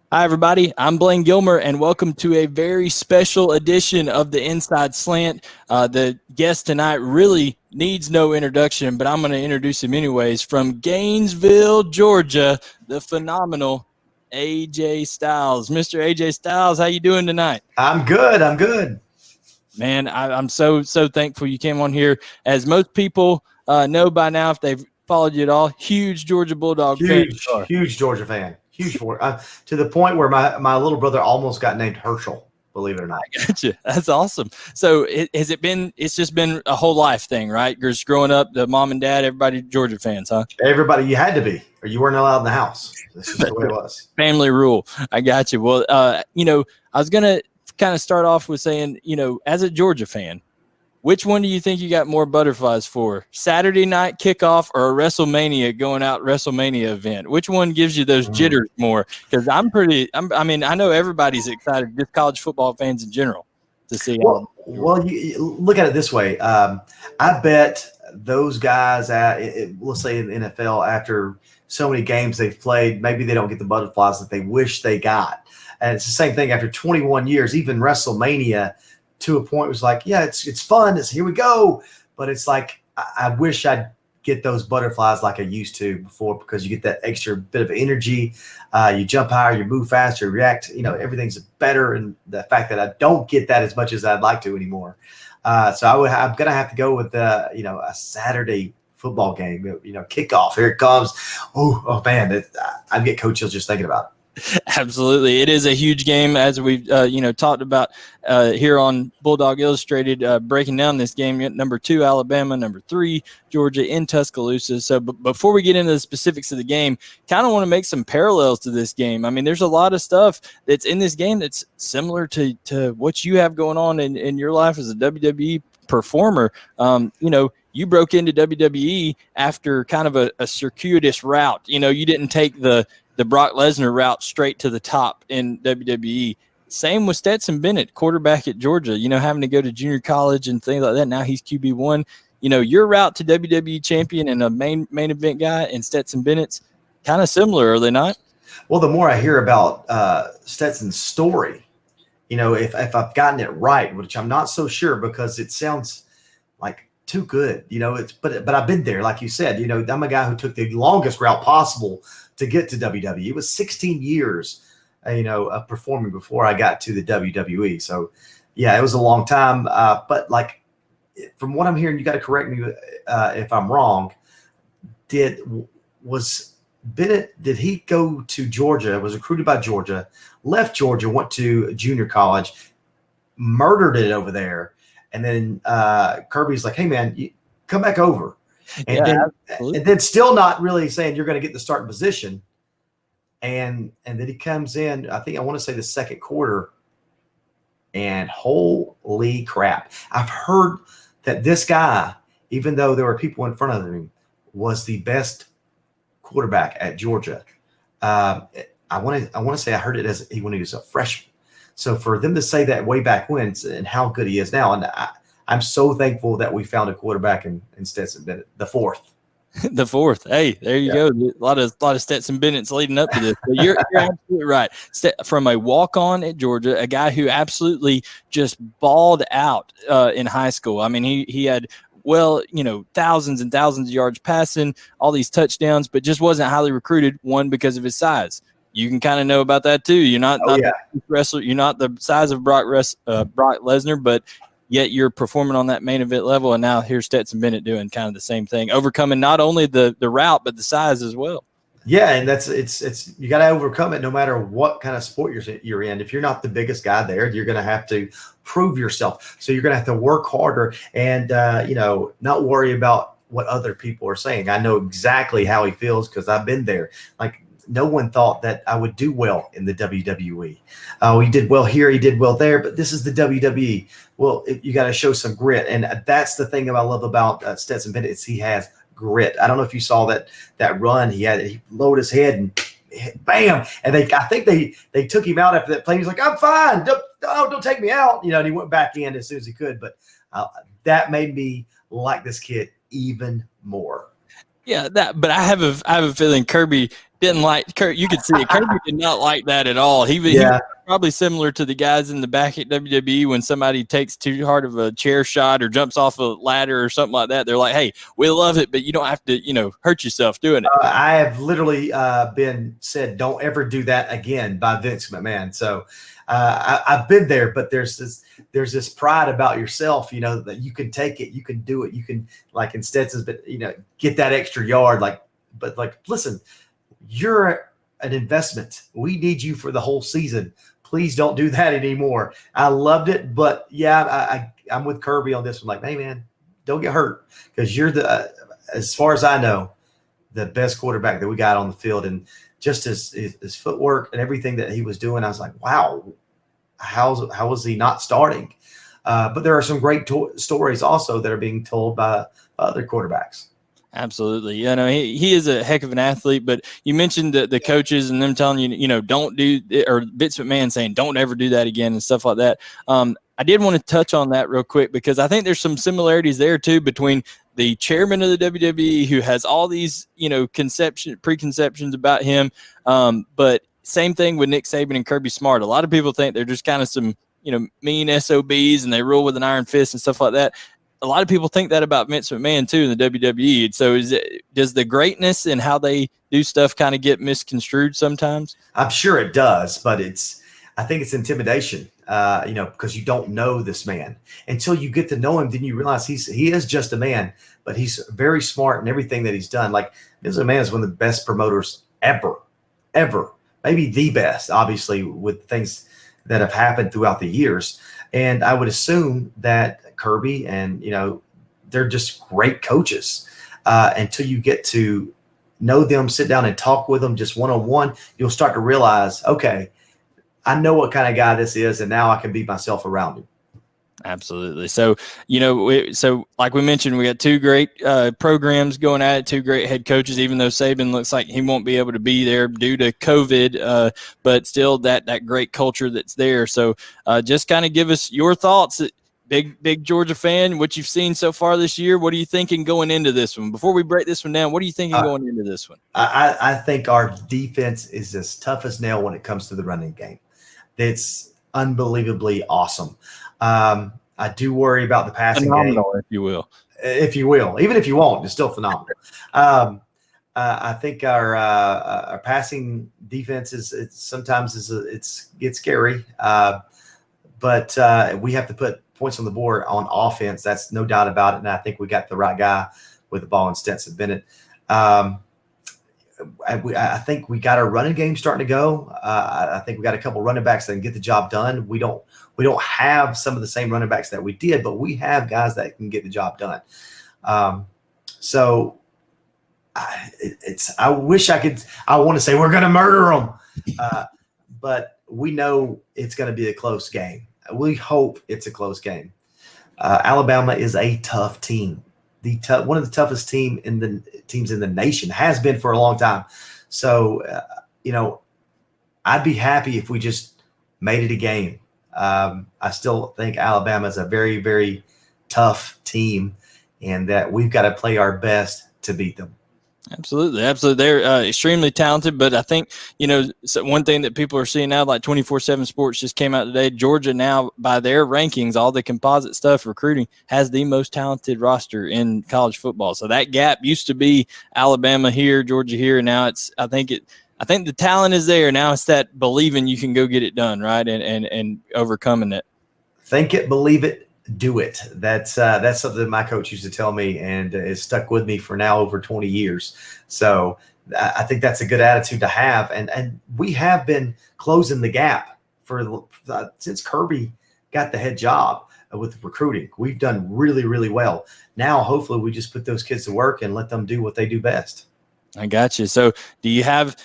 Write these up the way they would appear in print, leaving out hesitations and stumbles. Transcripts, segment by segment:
Hi, everybody. I'm Blayne Gilmer, and welcome to a very special edition of the Inside Slant. The guest tonight really needs no introduction, but I'm going to introduce him anyways. From Gainesville, Georgia, the phenomenal AJ Styles. Mr. AJ Styles, how you doing tonight? I'm good. Man, I'm so thankful you came on here. As most people know by now, if they've followed you at all, huge Georgia Bulldog fan. Huge Georgia fan. Huge for to the point where my little brother almost got named Herschel. Believe it or not. Gotcha. That's awesome. So it's just been a whole life thing, right? Just growing up, the mom and dad, everybody Georgia fans, huh? Everybody, you had to be, or you weren't allowed in the house. This is the way it was. Family rule. I got you. Well, I was going to kind of start off with saying, as a Georgia fan, which one do you think you got more butterflies for? Saturday night kickoff or a WrestleMania going out WrestleMania event? Which one gives you those jitters more? Because I know everybody's excited, just college football fans in general, to see. Well, you look at it this way. I bet those guys let's say in the NFL, after so many games they've played, maybe they don't get the butterflies that they wish they got. And it's the same thing after 21 years, even WrestleMania. To a point, was like, yeah, it's fun. Here we go. But it's like, I wish I'd get those butterflies like I used to before, because you get that extra bit of energy. You jump higher, you move faster, react. Everything's better. And the fact that I don't get that as much as I'd like to anymore. So I'm going to have to go with, a Saturday football game, kickoff. Here it comes. Oh man, I get coach chills just thinking about it. Absolutely. It is a huge game, as we've, talked about here on Bulldawg Illustrated, breaking down this game. Number 2, Alabama, number 3, Georgia in Tuscaloosa. So before we get into the specifics of the game, kind of want to make some parallels to this game. I mean, there's a lot of stuff that's in this game that's similar to what you have going on in your life as a WWE performer. You broke into WWE after kind of a circuitous route. You didn't take the Brock Lesnar route straight to the top in WWE. Same with Stetson Bennett, quarterback at Georgia, having to go to junior college and things like that. Now he's QB1. Your route to WWE champion and a main event guy and Stetson Bennett's kind of similar, are they not? Well, the more I hear about Stetson's story, if I've gotten it right, which I'm not so sure, because it sounds like too good, but I've been there, like you said. I'm a guy who took the longest route possible to get to WWE. It was 16 years, of performing before I got to the WWE. So, yeah, it was a long time. But like, from what I'm hearing, you got to correct me if I'm wrong. Did he go to Georgia? Was recruited by Georgia, left Georgia, went to junior college, murdered it over there, and then Kirby's like, "Hey, man, you come back over." And then still not really saying you're going to get the starting position. And then he comes in, I want to say the second quarter, and holy crap. I've heard that this guy, even though there were people in front of him, was the best quarterback at Georgia. I want to say I heard it when he was a freshman. So for them to say that way back when, and how good he is now, and I'm so thankful that we found a quarterback in Stetson Bennett, the fourth. The fourth. Hey, there you go. A lot of Stetson Bennett's leading up to this. But you're absolutely right. From a walk-on at Georgia, a guy who absolutely just balled out in high school. I mean, he had thousands and thousands of yards passing, all these touchdowns, but just wasn't highly recruited. One, because of his size. You can kind of know about that too. You're not the wrestler. You're not the size of Brock Lesnar, but yet you're performing on that main event level. And now here's Stetson Bennett doing kind of the same thing, overcoming not only the route, but the size as well. Yeah. And it's you got to overcome it no matter what kind of sport you're in. If you're not the biggest guy there, you're going to have to prove yourself. So you're going to have to work harder and, not worry about what other people are saying. I know exactly how he feels because I've been there. Like, no one thought that I would do well in the WWE. We did well here, he did well there, but this is the WWE. Well, you got to show some grit, and that's the thing I love about Stetson Bennett is he has grit. I don't know if you saw that run. He lowered his head and bam, and I think they took him out after that play. He's like, "I'm fine. Don't take me out," and he went back in as soon as he could. But that made me like this kid even more. Yeah, but I have a feeling Kirby didn't like Kirby. You could see it. Kirby did not like that at all. He was probably similar to the guys in the back at WWE when somebody takes too hard of a chair shot or jumps off a ladder or something like that. They're like, "Hey, we love it, but you don't have to, hurt yourself doing it." I have literally been said, "Don't ever do that again" by Vince McMahon. So I've been there, but there's this pride about yourself, that you can take it, you can do it, you can, like in Stetson's, but get that extra yard, but listen. You're an investment. We need you for the whole season. Please don't do that anymore. I loved it, but yeah, I'm with Kirby on this one. Like, hey man, don't get hurt because you're as far as I know, the best quarterback that we got on the field, and just his footwork and everything that he was doing. I was like, wow, how was he not starting? But there are some great stories also that are being told by other quarterbacks. Absolutely. He is a heck of an athlete, but you mentioned the coaches and them telling you, don't do it, or Vince McMahon saying, don't ever do that again and stuff like that. I did want to touch on that real quick because I think there's some similarities there too between the chairman of the WWE who has all these, preconceptions about him. But same thing with Nick Saban and Kirby Smart. A lot of people think they're just kind of some, mean SOBs and they rule with an iron fist and stuff like that. A lot of people think that about Vince McMahon too in the WWE. So does the greatness and how they do stuff kind of get misconstrued sometimes? I'm sure it does, but I think it's intimidation, because you don't know this man until you get to know him. Then you realize he is just a man, but he's very smart in everything that he's done. Like Vince McMahon is one of the best promoters ever, maybe the best, obviously with things that have happened throughout the years. And I would assume that Kirby and, they're just great coaches until you get to know them, sit down and talk with them just one-on-one. You'll start to realize, okay, I know what kind of guy this is, and now I can be myself around him. Absolutely. So, like we mentioned, we got two great programs going at it, two great head coaches, even though Saban looks like he won't be able to be there due to COVID, but still that great culture that's there. So just kind of give us your thoughts. Big Georgia fan, what you've seen so far this year. What are you thinking going into this one? Before we break this one down, what are you thinking going into this one? I think our defense is as tough as nail when it comes to the running game. It's unbelievably awesome. I do worry about the passing game, if you will. Even if you won't, it's still phenomenal. I think our passing defense sometimes gets scary, but we have to put points on the board on offense. That's no doubt about it. And I think we got the right guy with the ball in Stetson Bennett. I think we got our running game starting to go. I think we got a couple running backs that can get the job done. We don't have some of the same running backs that we did, but we have guys that can get the job done. So I wish I could. I want to say we're going to murder them, but we know it's going to be a close game. We hope it's a close game. Alabama is a tough team. One of the toughest teams in the nation, has been for a long time. So, I'd be happy if we just made it a game. I still think Alabama is a very, very tough team, and that we've got to play our best to beat them. Absolutely. They're extremely talented, but I think, so one thing that people are seeing now, like 24/7 Sports just came out today, Georgia now, by their rankings, all the composite stuff, recruiting, has the most talented roster in college football. So that gap used to be Alabama here, Georgia here, and now I think the talent is there. Now it's that believing you can go get it done, right, and overcoming it. Think it, believe it, do it. That's something my coach used to tell me, and it's stuck with me for now over 20 years. So I think that's a good attitude to have. And we have been closing the gap since Kirby got the head job with recruiting. We've done really, really well. Now, hopefully we just put those kids to work and let them do what they do best. I got you. So do you have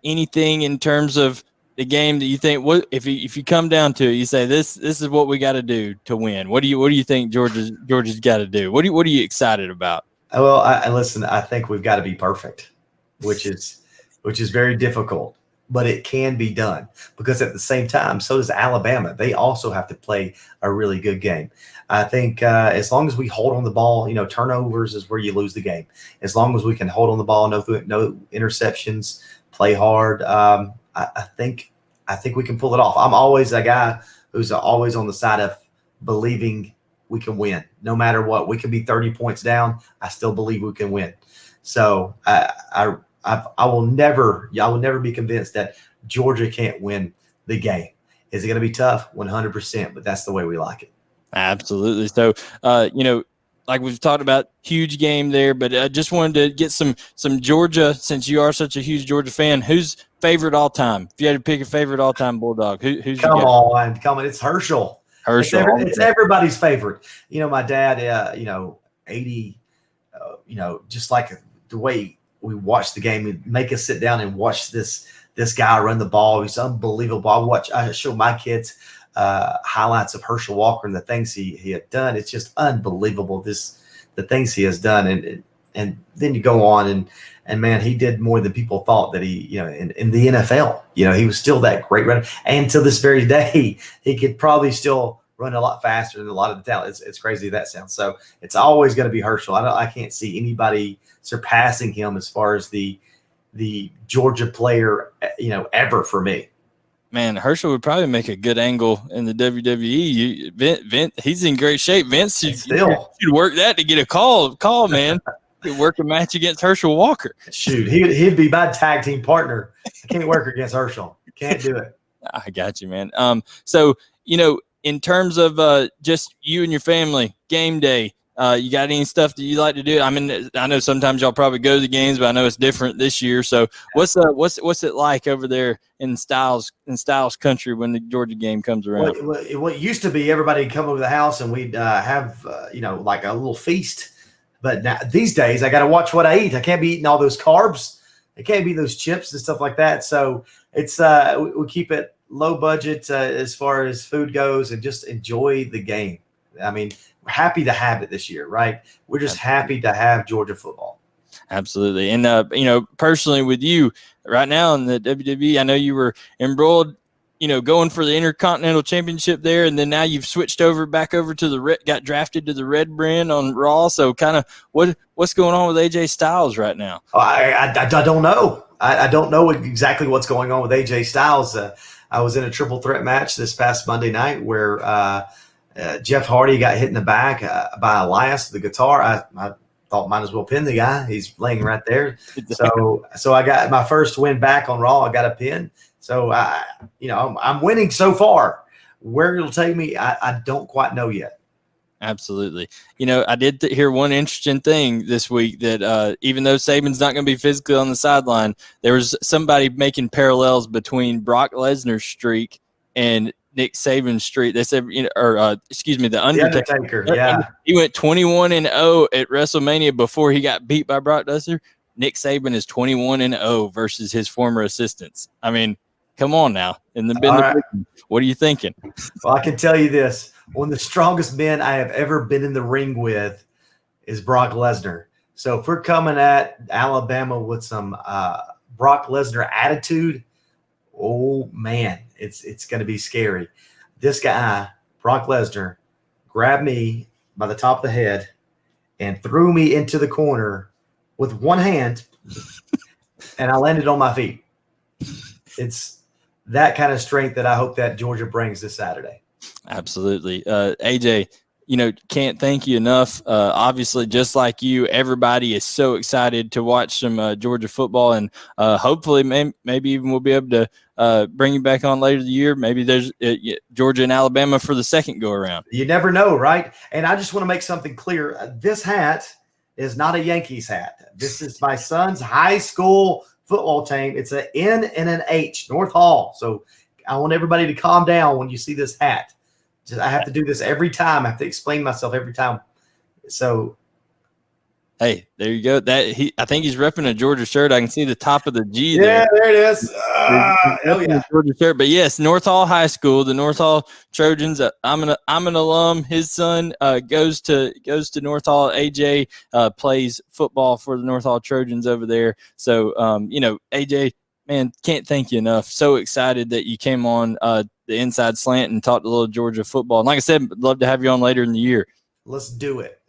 anything in terms of the game that you think, what if you come down to it, you say this is what we got to do to win? What do you think Georgia's got to do? What are you excited about? Well, I think we've got to be perfect, which is very difficult, but it can be done, because at the same time, so does Alabama. They also have to play a really good game. I think as long as we hold on the ball, turnovers is where you lose the game. As long as we can hold on the ball, no interceptions, play hard. I think we can pull it off. I'm always a guy who's always on the side of believing we can win, no matter what. We can be 30 points down. I still believe we can win. So I will never be convinced that Georgia can't win the game. Is it going to be tough? 100%, but that's the way we like it. Absolutely. So, like we've talked about, huge game there, but I just wanted to get some Georgia, since you are such a huge Georgia fan. Who's favorite all time? If you had to pick a favorite all time Bulldog, who's come on? It's Herschel. It's everybody's favorite. My dad, 80, just like the way we watch the game, he'd make us sit down and watch this guy run the ball. He's unbelievable. I show my kids highlights of Herschel Walker and the things he had done. It's just unbelievable, the things he has done. And then you go on and man, he did more than people thought that he, in the NFL, he was still that great runner. And to this very day, he could probably still run a lot faster than a lot of the talent. It's crazy that sounds. So it's always going to be Herschel. I can't see anybody surpassing him as far as the Georgia player, ever for me. Man, Herschel would probably make a good angle in the WWE. Vince, he's in great shape. Vince should work that to get a call, man. He'd work a match against Herschel Walker. Shoot, he'd be my tag team partner. I can't work against Herschel. Can't do it. I got you, man. So, in terms of just you and your family, game day, you got any stuff that you like to do? I mean, I know sometimes y'all probably go to the games, but I know it's different this year. So what's it like over there in Styles country when the Georgia game comes around? What used to be, everybody would come over the house and we'd have like a little feast. But now, these days, I got to watch what I eat. I can't be eating all those carbs. I can't be those chips and stuff like that. So it's we keep it low budget as far as food goes, and just enjoy the game. I mean, we're happy to have it this year, right? We're just happy to have Georgia football. Absolutely. And, personally with you right now in the WWE, I know you were embroiled, going for the Intercontinental Championship there. And then now you've switched back over to got drafted to the Red Brand on Raw. So kind of what's going on with AJ Styles right now? I don't know. I don't know exactly what's going on with AJ Styles. I was in a triple threat match this past Monday night where Jeff Hardy got hit in the back by Elias, the guitar. I thought might as well pin the guy. He's laying right there. So I got my first win back on Raw. I got a pin. So I'm winning so far. Where it'll take me, I don't quite know yet. Absolutely. I did hear one interesting thing this week that even though Saban's not going to be physically on the sideline, there was somebody making parallels between Brock Lesnar's streak and Nick Saban's streak. They said, the Undertaker. Yeah. He went 21-0 at WrestleMania before he got beat by Brock Lesnar. Nick Saban is 21-0 versus his former assistants. I mean, come on now. What are you thinking? Well, I can tell you this. One of the strongest men I have ever been in the ring with is Brock Lesnar. So if we're coming at Alabama with some Brock Lesnar attitude, oh, man, it's going to be scary. This guy, Brock Lesnar, grabbed me by the top of the head and threw me into the corner with one hand, and I landed on my feet. It's that kind of strength that I hope that Georgia brings this Saturday. Absolutely. AJ, can't thank you enough. Obviously, just like you, everybody is so excited to watch some Georgia football, and hopefully maybe even we'll be able to bring you back on later the year. Maybe there's Georgia and Alabama for the second go around. You never know, right? And I just want to make something clear. This hat is not a Yankees hat. This is my son's high school football team. It's an N and an H, North Hall. So I want everybody to calm down when you see this hat. I have to do this every time. I have to explain myself every time. So, hey, there you go. I think he's repping a Georgia shirt. I can see the top of the G there. Yeah, there it is. Hell yeah. Georgia shirt. But yes, North Hall High School, the North Hall Trojans. I'm an alum. His son goes to North Hall. AJ plays football for the North Hall Trojans over there. So, AJ, man, can't thank you enough. So excited that you came on the Inside Slant and talked a little Georgia football. And like I said, I'd love to have you on later in the year. Let's do it.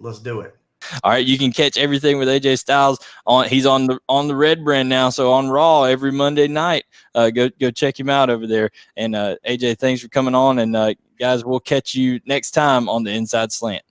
All right, you can catch everything with AJ Styles on. He's on the Red brand now, so on Raw every Monday night. Go check him out over there. And AJ, thanks for coming on. And guys, we'll catch you next time on the Inside Slant.